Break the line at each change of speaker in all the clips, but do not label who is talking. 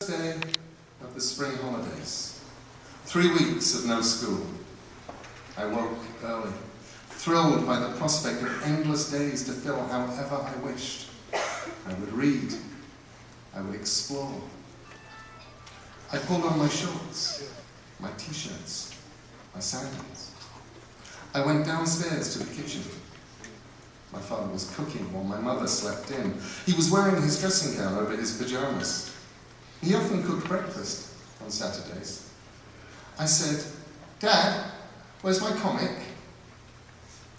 Day of the spring holidays. 3 weeks of no school. I woke early, thrilled by the prospect of endless days to fill however I wished. I would read. I would explore. I pulled on my shorts, my t-shirts, my sandals. I went downstairs to the kitchen. My father was cooking while my mother slept in. He was wearing his dressing gown over his pajamas. He often cooked breakfast on Saturdays. I said, "Dad, where's my comic?"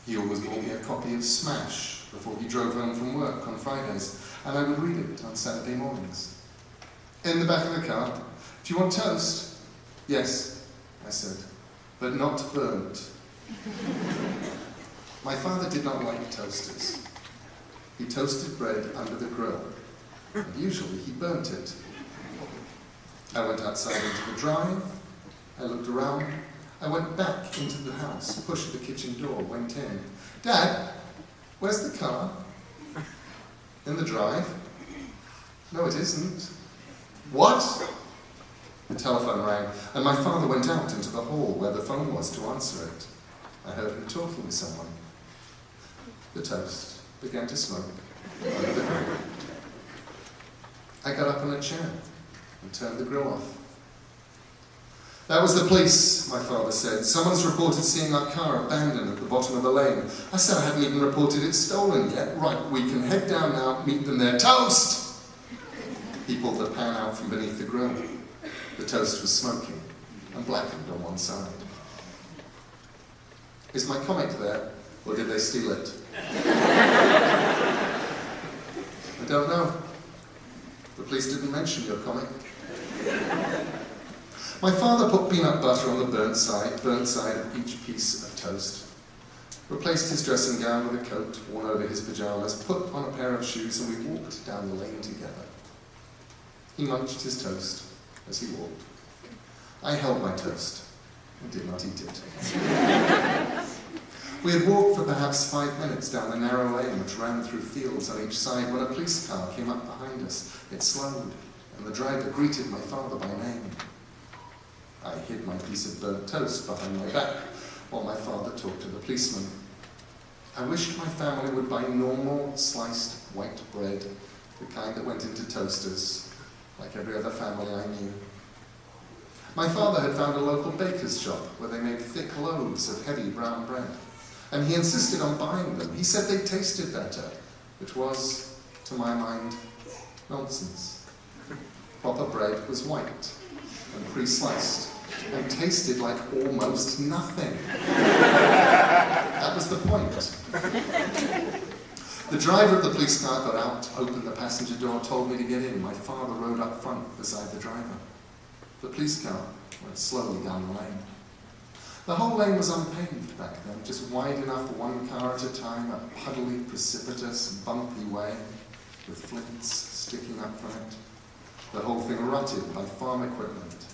He always bought me a copy of Smash before he drove home from work on Fridays, and I would read it on Saturday mornings. In the back of the car, "Do you want toast?" "Yes," I said, "but not burnt." My father did not like toasters. He toasted bread under the grill, and usually he burnt it. I went outside into the drive. I looked around. I went back into the house, pushed the kitchen door, went in. "Dad, where's the car?" "In the drive." "No, it isn't." "What?" The telephone rang, and my father went out into the hall where the phone was to answer it. I heard him talking to someone. The toast began to smoke under the grill. I got up on a chair and turned the grill off. "That was the police," my father said. "Someone's reported seeing our car abandoned at the bottom of the lane." I said I hadn't even reported it stolen yet. "Right, we can head down now, meet them there." "Toast!" He pulled the pan out from beneath the grill. The toast was smoking and blackened on one side. "Is my comic there, or did they steal it?" "I don't know. The police didn't mention your comic." My father put peanut butter on the burnt side of each piece of toast, replaced his dressing gown with a coat worn over his pajamas, put on a pair of shoes, and we walked down the lane together. He munched his toast as he walked. I held my toast and did not eat it. We had walked for perhaps 5 minutes down the narrow lane which ran through fields on each side when a police car came up behind us. It slowed, and the driver greeted my father by name. I hid my piece of burnt toast behind my back while my father talked to the policeman. I wished my family would buy normal, sliced white bread, the kind that went into toasters, like every other family I knew. My father had found a local baker's shop where they made thick loaves of heavy brown bread, and he insisted on buying them. He said they tasted better, which was, to my mind, nonsense. Proper bread was white and pre-sliced and tasted like almost nothing. That was the point. The driver of the police car got out, opened the passenger door, told me to get in. My father rode up front beside the driver. The police car went slowly down the lane. The whole lane was unpaved back then, just wide enough for one car at a time, a puddly, precipitous, bumpy way with flints sticking up from it. The whole thing rutted by farm equipment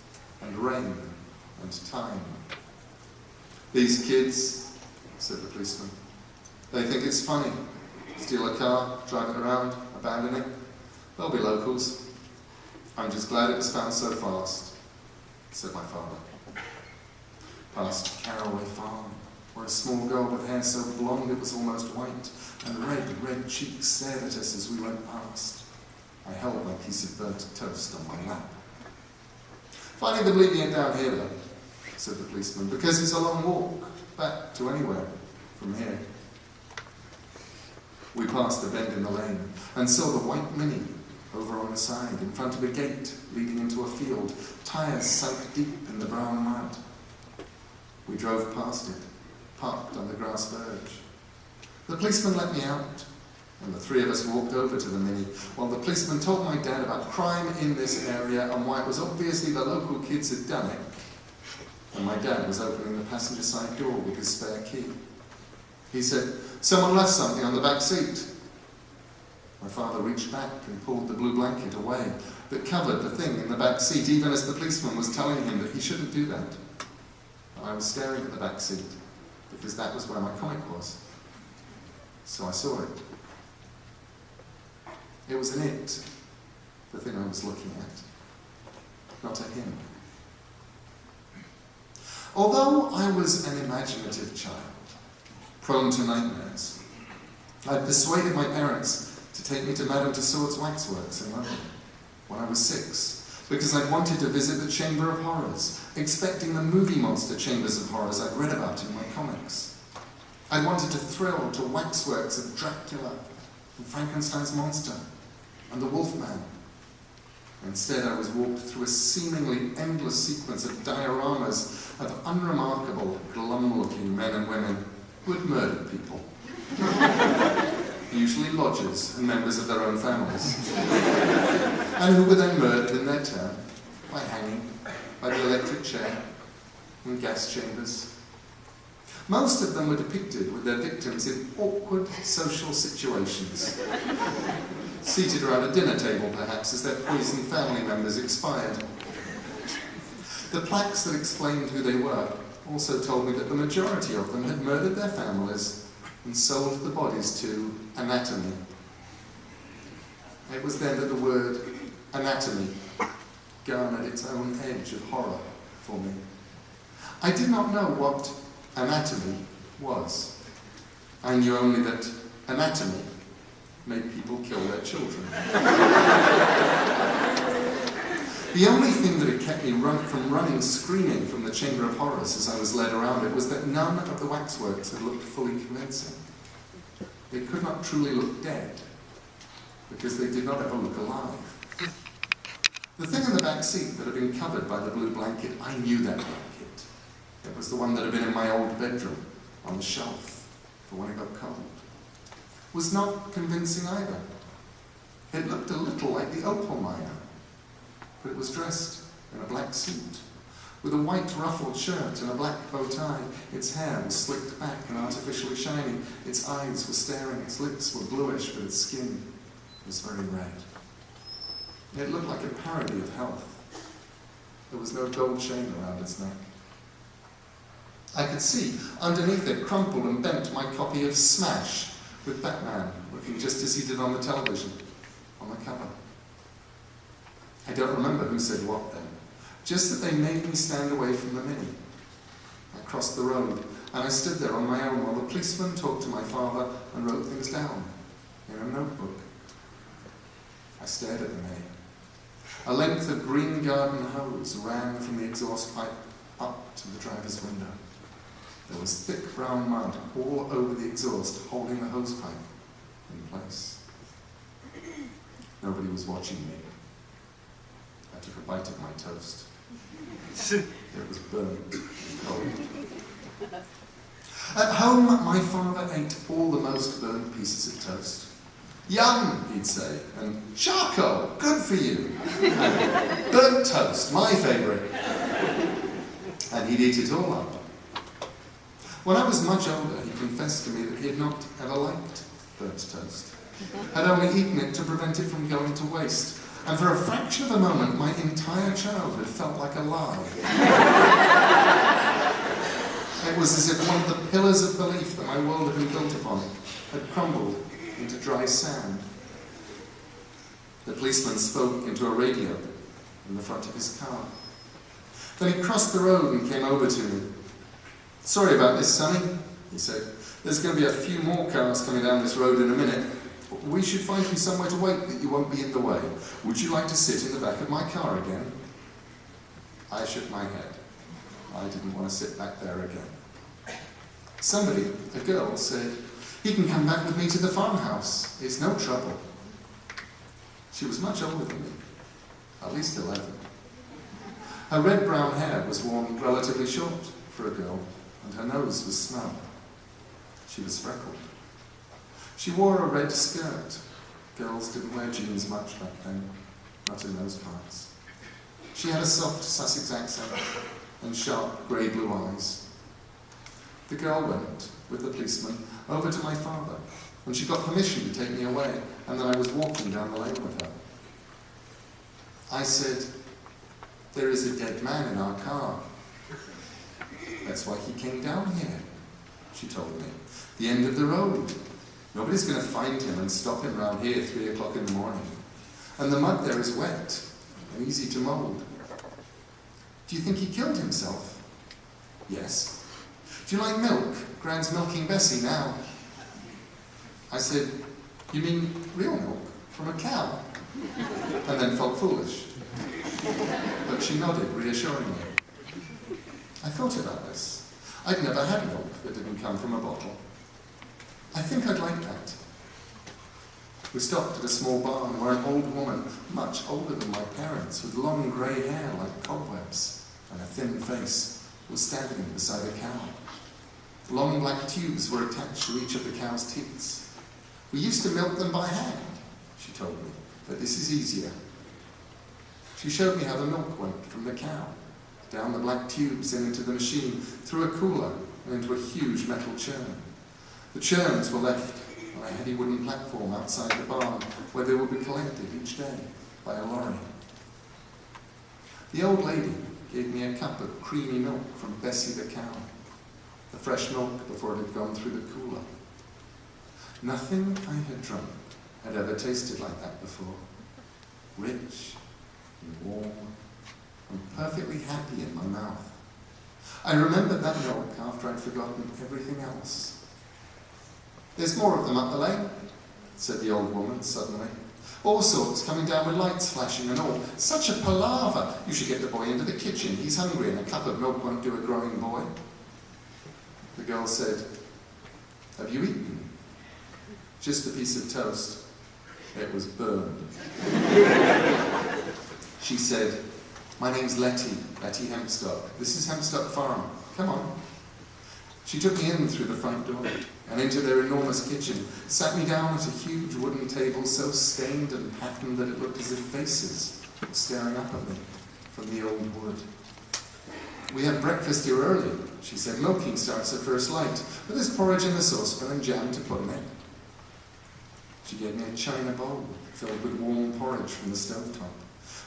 and rain and time. "These kids," said the policeman, "they think it's funny. Steal a car, drive it around, abandon it. They'll be locals. I'm just glad it was found so fast," said my father. Past Caraway Farm, where a small girl with hair so blonde it was almost white, and red cheeks stared at us as we went past. I held my piece of burnt toast on my lap. "Funny them leaving it down here, though," said the policeman, "because it's a long walk back to anywhere from here." We passed a bend in the lane and saw the white Mini over on the side in front of a gate leading into a field, tires sunk deep in the brown mud. We drove past it, parked on the grass verge. The policeman let me out, and the three of us walked over to the Mini, while the policeman told my dad about crime in this area and why it was obviously the local kids had done it. And my dad was opening the passenger side door with his spare key. He said, "Someone left something on the back seat." My father reached back and pulled the blue blanket away that covered the thing in the back seat, even as the policeman was telling him that he shouldn't do that. I was staring at the back seat because that was where my comic was. So I saw it. It was an it, the thing I was looking at. not a hymn. Although I was an imaginative child, prone to nightmares, I persuaded my parents to take me to Madame Tussauds Waxworks in London when I was 6, because I wanted to visit the Chamber of Horrors, expecting the movie monster chambers of horrors I'd read about in my comics. I wanted to thrill to waxworks of Dracula and Frankenstein's monster and the Wolfman. Instead, I was walked through a seemingly endless sequence of dioramas of unremarkable, glum-looking men and women who had murdered people. Usually lodgers and members of their own families. And who were then murdered in their turn by hanging, by the electric chair, in gas chambers. Most of them were depicted with their victims in awkward social situations. Seated around a dinner table, perhaps, as their poisoned family members expired. The plaques that explained who they were also told me that the majority of them had murdered their families and sold the bodies to anatomy. It was then that the word anatomy garnered its own edge of horror for me. I did not know what anatomy was. I knew only that anatomy made people kill their children. The only thing that had kept me from running screaming from the Chamber of Horrors as I was led around it was that none of the waxworks had looked fully convincing. They could not truly look dead, because they did not ever look alive. The thing in the back seat that had been covered by the blue blanket, I knew that blanket. It was the one that had been in my old bedroom, on the shelf, for when it got cold. Was not convincing either. It looked a little like the opal miner, but it was dressed in a black suit, with a white ruffled shirt and a black bow tie. Its hair was slicked back and artificially shiny. Its eyes were staring, its lips were bluish, but its skin was very red. It looked like a parody of health. There was no gold chain around its neck. I could see, underneath it, crumpled and bent, my copy of Smash, with Batman looking just as he did on the television, on the cover. I don't remember who said what then, just that they made me stand away from the Mini. I crossed the road, and I stood there on my own while the policeman talked to my father and wrote things down in a notebook. I stared at the Mini. A length of green garden hose ran from the exhaust pipe up to the driver's window. There was thick brown mud all over the exhaust, holding the hose pipe in place. Nobody was watching me. I took a bite of my toast. It was burnt and cold. At home, my father ate all the most burnt pieces of toast. Yum, he'd say, and charcoal, good for you. Burnt toast, my favourite. And he'd eat it all up. When I was much older, he confessed to me that he had not ever liked burnt toast, had only eaten it to prevent it from going to waste. And for a fraction of a moment, my entire childhood felt like a lie. It was as if one of the pillars of belief that my world had been built upon had crumbled into dry sand. The policeman spoke into a radio in the front of his car. Then he crossed the road and came over to me. "Sorry about this, Sonny," he said. "There's going to be a few more cars coming down this road in a minute. We should find you somewhere to wait that you won't be in the way. Would you like to sit in the back of my car again?" I shook my head. I didn't want to sit back there again. Somebody, a girl, said, "He can come back with me to the farmhouse. It's no trouble." She was much older than me, at least 11. Her red-brown hair was worn relatively short for a girl, and her nose was snub. She was freckled. She wore a red skirt. Girls didn't wear jeans much back then, not in those parts. She had a soft Sussex accent and sharp grey-blue eyes. The girl went, with the policeman, over to my father, and she got permission to take me away, and then I was walking down the lane with her. I said, "There is a dead man in our car." "That's why he came down here," she told me. "The end of the road. Nobody's going to find him and stop him round here at 3 o'clock in the morning. And the mud there is wet and easy to mould. Do you think he killed himself? Yes. Do you like milk? Gran's milking Bessie now. I said, you mean real milk from a cow? And then felt foolish. But she nodded reassuringly. I thought about this. I'd never had milk that didn't come from a bottle. I think I'd like that. We stopped at a small barn where an old woman, much older than my parents, with long grey hair like cobwebs and a thin face, was standing beside a cow. Long black tubes were attached to each of the cow's teats. We used to milk them by hand, she told me, but this is easier. She showed me how the milk went from the cow, down the black tubes and into the machine, through a cooler and into a huge metal churn. The churns were left on a heavy wooden platform outside the barn where they would be collected each day by a lorry. The old lady gave me a cup of creamy milk from Bessie the cow, the fresh milk before it had gone through the cooler. Nothing I had drunk had ever tasted like that before. Rich and warm and perfectly happy in my mouth. I remembered that milk after I'd forgotten everything else. There's more of them up the lane, said the old woman suddenly. All sorts, coming down with lights flashing and all. Such a palaver. You should get the boy into the kitchen. He's hungry and a cup of milk won't do a growing boy. The girl said, have you eaten? Just a piece of toast. It was burned. She said, my name's Letty Hempstock. This is Hempstock Farm. Come on. She took me in through the front door and into their enormous kitchen, sat me down at a huge wooden table so stained and patterned that it looked as if faces were staring up at me from the old wood. We have breakfast here early, she said. Milking starts at first light, but there's porridge in the saucepan and jam to put in it. She gave me a china bowl filled with warm porridge from the stovetop,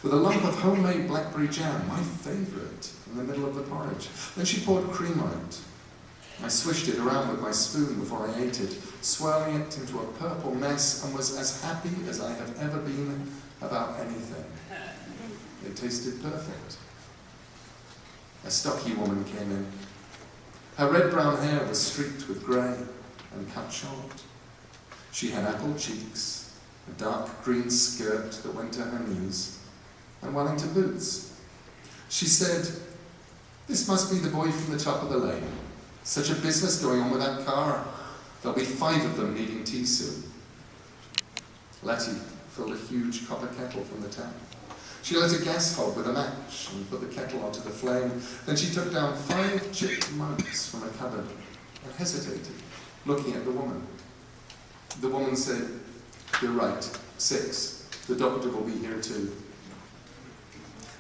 with a lump of homemade blackberry jam, my favourite, in the middle of the porridge. Then she poured cream on it. I swished it around with my spoon before I ate it, swirling it into a purple mess, and was as happy as I have ever been about anything. It tasted perfect. A stocky woman came in. Her red-brown hair was streaked with grey and cut short. She had apple cheeks, a dark green skirt that went to her knees, and Wellington boots. She said, this must be the boy from the top of the lane. Such a business going on with that car. There'll be 5 of them needing tea soon. Letty filled a huge copper kettle from the tap. She lit a gas hob with a match and put the kettle onto the flame. Then she took down 5 chipped mugs from a cupboard and hesitated, looking at the woman. The woman said, you're right, 6. The doctor will be here too.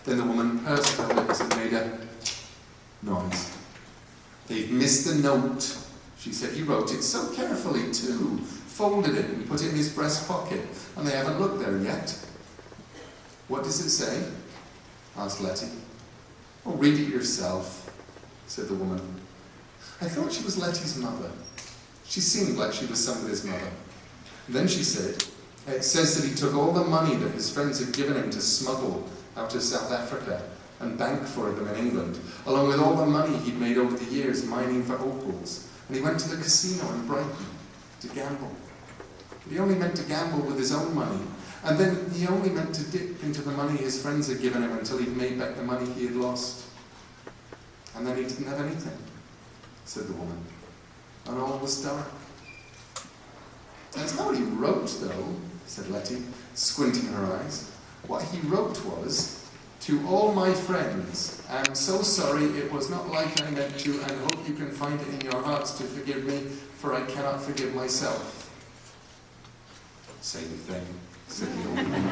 Then the woman pursed her lips and made a noise. They've missed the note, she said. He wrote it so carefully too, folded it and put it in his breast pocket, and they haven't looked there yet. What does it say? Asked Letty. Oh, read it yourself, said the woman. I thought she was Letty's mother. She seemed like she was somebody's mother. And then she said, it says that he took all the money that his friends had given him to smuggle out of South Africa and bank for them in England, along with all the money he'd made over the years mining for opals. And he went to the casino in Brighton to gamble. But he only meant to gamble with his own money. And then he only meant to dip into the money his friends had given him until he'd made back the money he had lost. And then he didn't have anything, said the woman. And all was dark. That's not what he wrote, though, said Letty, squinting her eyes. What he wrote was, to all my friends, I'm so sorry it was not like I meant to, and hope you can find it in your hearts to forgive me, for I cannot forgive myself. Same thing, said the old woman.